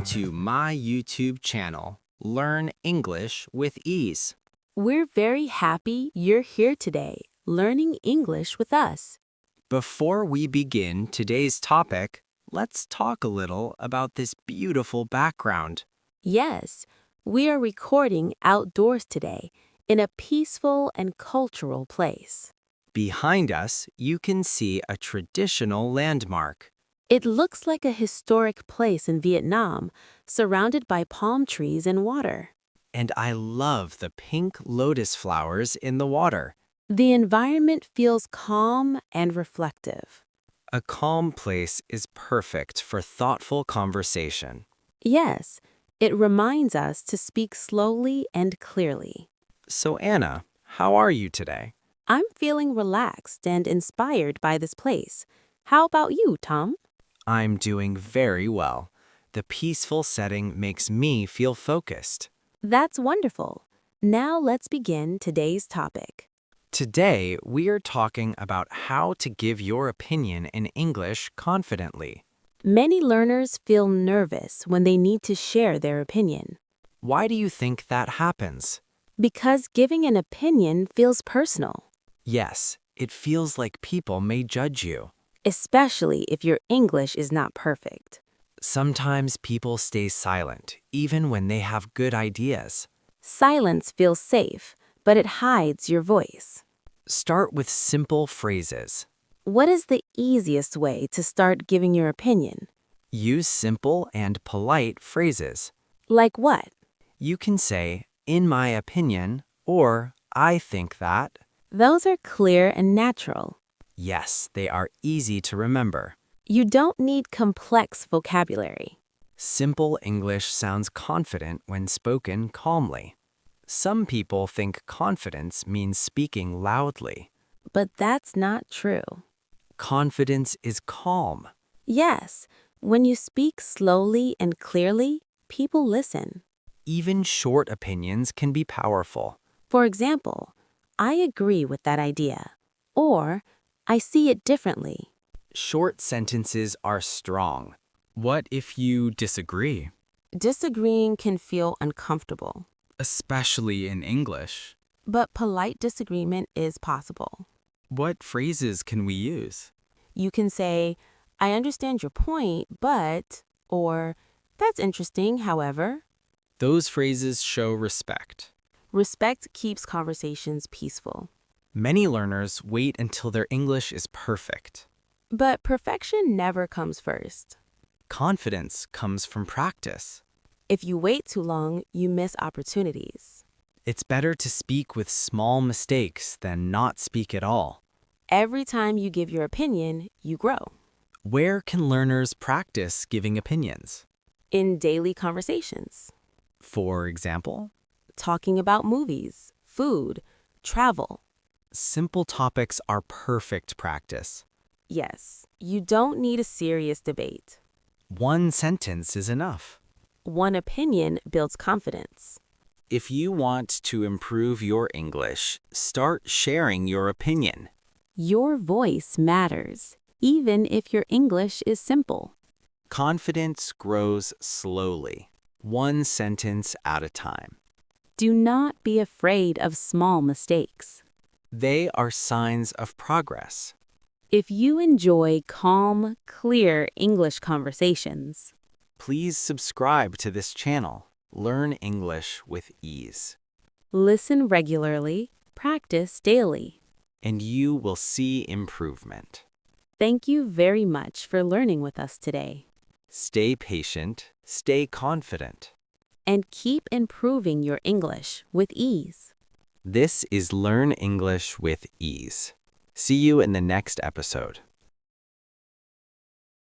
to my YouTube channel, Learn English with Ease. We're very happy you're here today, learning English with us. Before we begin today's topic, let's talk a little about this beautiful background. Yes, we are recording outdoors today in a peaceful and cultural place. Behind us, you can see a traditional landmark. It looks like a historic place in Vietnam, surrounded by palm trees and water. And I love the pink lotus flowers in the water. The environment feels calm and reflective. A calm place is perfect for thoughtful conversation. Yes, it reminds us to speak slowly and clearly. So Anna, how are you today? I'm feeling relaxed and inspired by this place. How about you, Tom? I'm doing very well. The peaceful setting makes me feel focused. That's wonderful. Now let's begin today's topic. Today, we are talking about how to give your opinion in English confidently. Many learners feel nervous when they need to share their opinion. Why do you think that happens? Because giving an opinion feels personal, Yes, it feels like people may judge you. especially if your English is not perfect. Sometimes people stay silent, even when they have good ideas. Silence feels safe, but it hides your voice. Start with simple phrases. What is the easiest way to start giving your opinion? Use simple and polite phrases. Like what? You can say, in my opinion, or I think that. Those are clear and natural. Yes, they are easy to remember. You don't need complex vocabulary. Simple English sounds confident when spoken calmly. Some people think confidence means speaking loudly. But that's not true. Confidence is calm. Yes, when you speak slowly and clearly, people listen. Even short opinions can be powerful. For example, I agree with that idea, or I see it differently. Short sentences are strong. What if you disagree? Disagreeing can feel uncomfortable, Especially in English. but polite disagreement is possible. What phrases can we use? You can say, I understand your point, but, or that's interesting, however. Those phrases show respect. Respect keeps conversations peaceful. Many learners wait until their English is perfect. But perfection never comes first. Confidence comes from practice. If you wait too long, you miss opportunities. It's better to speak with small mistakes than not speak at all. Every time you give your opinion, you grow. Where can learners practice giving opinions? In daily conversations, For example, talking about movies, food, travel. simple topics are perfect practice. Yes, you don't need a serious debate. One sentence is enough. One opinion builds confidence. If you want to improve your English, start sharing your opinion. Your voice matters, even if your English is simple. Confidence grows slowly, one sentence at a time. Do not be afraid of small mistakes. They are signs of progress. If you enjoy calm, clear English conversations, Please subscribe to this channel, Learn English with Ease, listen regularly, practice daily. and you will see improvement. Thank you very much for learning with us today. Stay patient, stay confident. And keep improving your English with ease. This is Learn English with Ease. See you in the next episode.